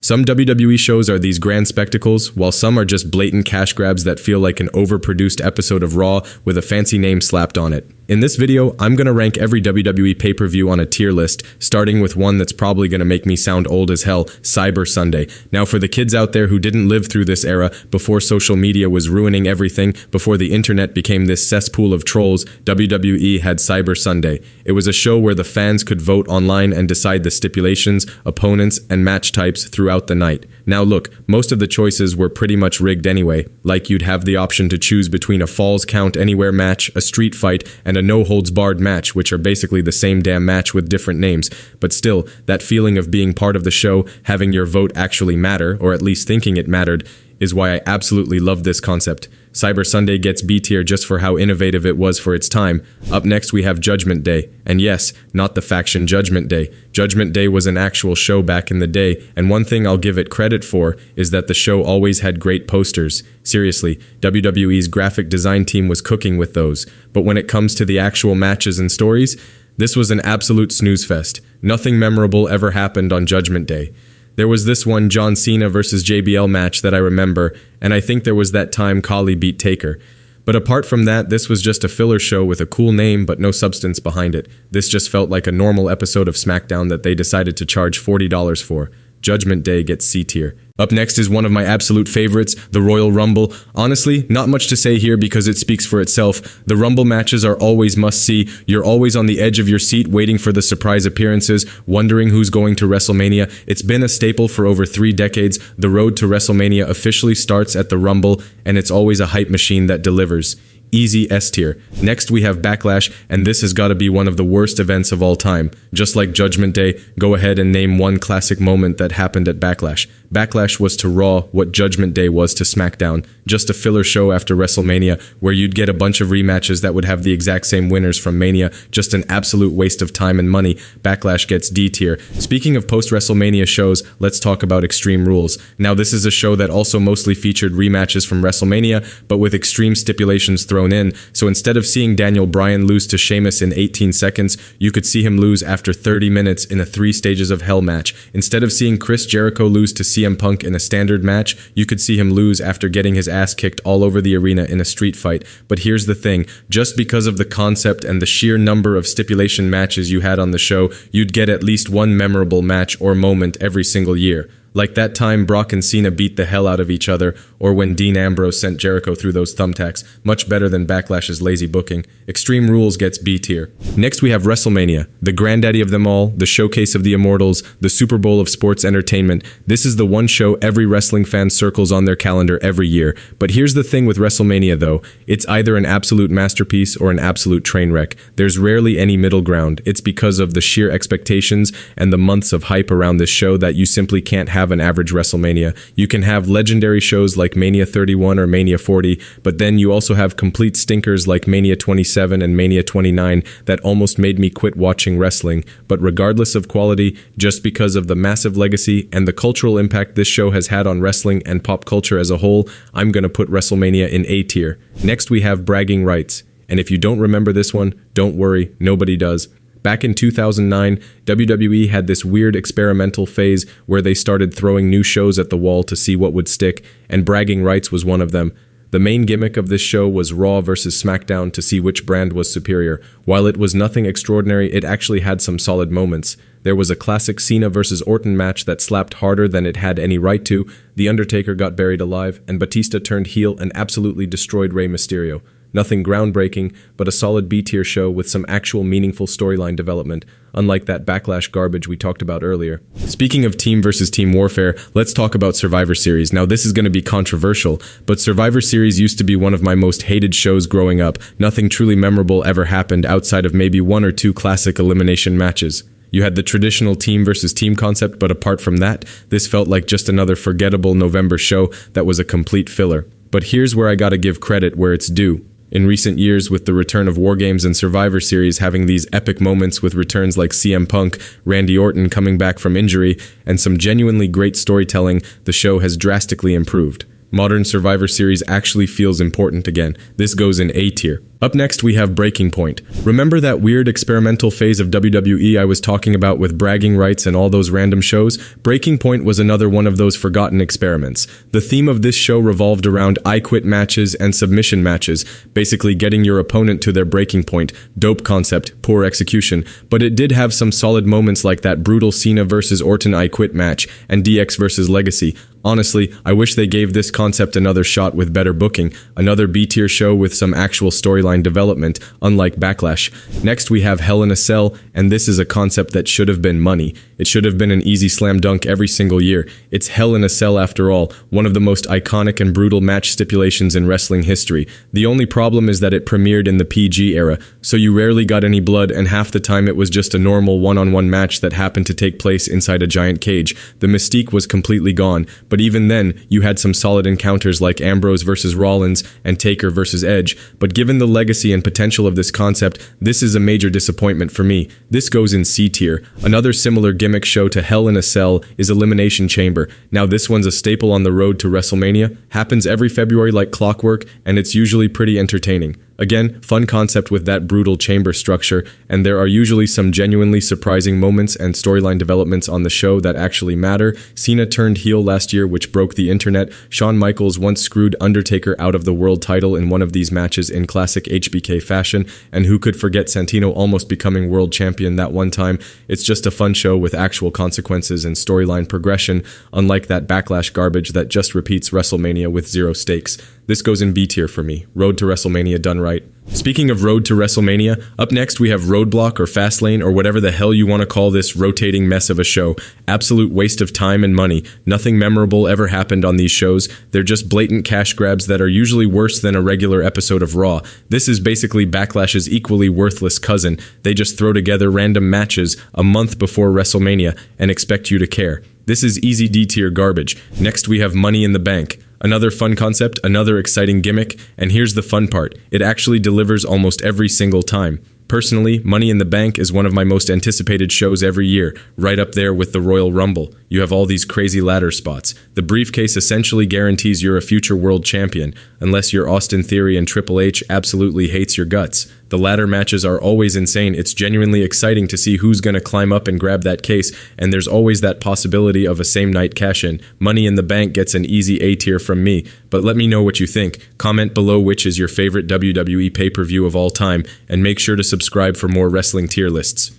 Some WWE shows are these grand spectacles, while some are just blatant cash grabs that feel like an overproduced episode of Raw with a fancy name slapped on it. In this video, I'm gonna rank every WWE pay-per-view on a tier list, starting with one that's probably gonna make me sound old as hell, Cyber Sunday. Now for the kids out there who didn't live through this era, before social media was ruining everything, before the internet became this cesspool of trolls, WWE had Cyber Sunday. It was a show where the fans could vote online and decide the stipulations, opponents, and match types throughout the night. Now look, most of the choices were pretty much rigged anyway, like you'd have the option to choose between a Falls Count Anywhere match, a street fight, and a no-holds-barred match, which are basically the same damn match with different names. But still, that feeling of being part of the show, having your vote actually matter, or at least thinking it mattered, is why I absolutely love this concept. Cyber Sunday gets B tier just for how innovative it was for its time. Up next we have Judgment Day. And yes, not the faction Judgment Day. Judgment Day was an actual show back in the day, and one thing I'll give it credit for is that the show always had great posters. Seriously, WWE's graphic design team was cooking with those. But when it comes to the actual matches and stories, this was an absolute snooze fest. Nothing memorable ever happened on Judgment Day. There was this one John Cena versus JBL match that I remember, and I think there was that time Khali beat Taker. But apart from that, this was just a filler show with a cool name but no substance behind it. This just felt like a normal episode of SmackDown that they decided to charge $40 for. Judgment Day gets C tier. Up next is one of my absolute favorites, the Royal Rumble. Honestly, not much to say here because it speaks for itself. The Rumble matches are always must-see. You're always on the edge of your seat waiting for the surprise appearances, wondering who's going to WrestleMania. It's been a staple for over 3 decades. The road to WrestleMania officially starts at the Rumble, and it's always a hype machine that delivers. Easy S tier. Next we have Backlash, and this has got to be one of the worst events of all time. Just like Judgment Day, go ahead and name one classic moment that happened at Backlash. Backlash was to Raw what Judgment Day was to SmackDown. Just a filler show after WrestleMania where you'd get a bunch of rematches that would have the exact same winners from Mania. Just an absolute waste of time and money. Backlash gets D tier. Speaking of post-WrestleMania shows, let's talk about Extreme Rules. Now this is a show that also mostly featured rematches from WrestleMania, but with extreme stipulations thrown in. So instead of seeing Daniel Bryan lose to Sheamus in 18 seconds, you could see him lose after 30 minutes in a 3 stages of hell match. Instead of seeing Chris Jericho lose to CM Punk in a standard match, you could see him lose after getting his ass kicked all over the arena in a street fight. But here's the thing, just because of the concept and the sheer number of stipulation matches you had on the show, you'd get at least one memorable match or moment every single year. Like that time Brock and Cena beat the hell out of each other, or when Dean Ambrose sent Jericho through those thumbtacks. Much better than Backlash's lazy booking. Extreme Rules gets B tier. Next we have WrestleMania, the granddaddy of them all, the showcase of the immortals, the Super Bowl of sports entertainment. This is the one show every wrestling fan circles on their calendar every year. But here's the thing with WrestleMania though, it's either an absolute masterpiece or an absolute train wreck. There's rarely any middle ground. It's because of the sheer expectations and the months of hype around this show that you simply can't have an average WrestleMania. You can have legendary shows like Mania 31 or Mania 40, but then you also have complete stinkers like Mania 27 and Mania 29 that almost made me quit watching wrestling. But regardless of quality, just because of the massive legacy and the cultural impact this show has had on wrestling and pop culture as a whole, I'm gonna put WrestleMania in A tier. Next we have Bragging Rights. And if you don't remember this one, don't worry, nobody does. Back in 2009, WWE had this weird experimental phase where they started throwing new shows at the wall to see what would stick, and Bragging Rights was one of them. The main gimmick of this show was Raw versus SmackDown to see which brand was superior. While it was nothing extraordinary, it actually had some solid moments. There was a classic Cena versus Orton match that slapped harder than it had any right to, The Undertaker got buried alive, and Batista turned heel and absolutely destroyed Rey Mysterio. Nothing groundbreaking, but a solid B-tier show with some actual meaningful storyline development, unlike that Backlash garbage we talked about earlier. Speaking of team versus team warfare, let's talk about Survivor Series. Now this is going to be controversial, but Survivor Series used to be one of my most hated shows growing up. Nothing truly memorable ever happened outside of maybe 1 or 2 classic elimination matches. You had the traditional team versus team concept, but apart from that, this felt like just another forgettable November show that was a complete filler. But here's where I gotta give credit where it's due. In recent years, with the return of War Games and Survivor Series having these epic moments with returns like CM Punk, Randy Orton coming back from injury, and some genuinely great storytelling, the show has drastically improved. Modern Survivor Series actually feels important again. This goes in A tier. Up next, we have Breaking Point. Remember that weird experimental phase of WWE I was talking about with bragging rights and all those random shows? Breaking Point was another one of those forgotten experiments. The theme of this show revolved around I Quit matches and submission matches, basically getting your opponent to their breaking point. Dope concept, poor execution, but it did have some solid moments like that brutal Cena versus Orton I Quit match and DX versus Legacy. Honestly, I wish they gave this concept another shot with better booking, another B-tier show with some actual storyline development, unlike Backlash. Next, we have Hell in a Cell, and this is a concept that should have been money. It should have been an easy slam dunk every single year. It's Hell in a Cell after all, one of the most iconic and brutal match stipulations in wrestling history. The only problem is that it premiered in the PG era, so you rarely got any blood, and half the time it was just a normal one-on-one match that happened to take place inside a giant cage. The mystique was completely gone, but even then, you had some solid encounters like Ambrose versus Rollins and Taker versus Edge, but given the legacy and potential of this concept, this is a major disappointment for me. This goes in C tier. Another similar gimmick show to Hell in a Cell is Elimination Chamber. Now this one's a staple on the road to WrestleMania, happens every February like clockwork, and it's usually pretty entertaining. Again, fun concept with that brutal chamber structure, and there are usually some genuinely surprising moments and storyline developments on the show that actually matter. Cena turned heel last year, which broke the internet. Shawn Michaels once screwed Undertaker out of the world title in one of these matches in classic HBK fashion, and who could forget Santino almost becoming world champion that one time? It's just a fun show with actual consequences and storyline progression, unlike that Backlash garbage that just repeats WrestleMania with zero stakes. This goes in B tier for me. Road to WrestleMania done right. Speaking of Road to WrestleMania, up next we have Roadblock or Fastlane or whatever the hell you want to call this rotating mess of a show. Absolute waste of time and money. Nothing memorable ever happened on these shows. They're just blatant cash grabs that are usually worse than a regular episode of Raw. This is basically Backlash's equally worthless cousin. They just throw together random matches a month before WrestleMania and expect you to care. This is easy D tier garbage. Next we have Money in the Bank. Another fun concept, another exciting gimmick, and here's the fun part. It actually delivers almost every single time. Personally, Money in the Bank is one of my most anticipated shows every year, right up there with the Royal Rumble. You have all these crazy ladder spots. The briefcase essentially guarantees you're a future world champion, unless you're Austin Theory and Triple H absolutely hates your guts. The ladder matches are always insane. It's genuinely exciting to see who's gonna climb up and grab that case, and there's always that possibility of a same-night cash-in. Money in the Bank gets an easy A tier from me, but let me know what you think. Comment below which is your favorite WWE pay-per-view of all time, and make sure to subscribe for more wrestling tier lists.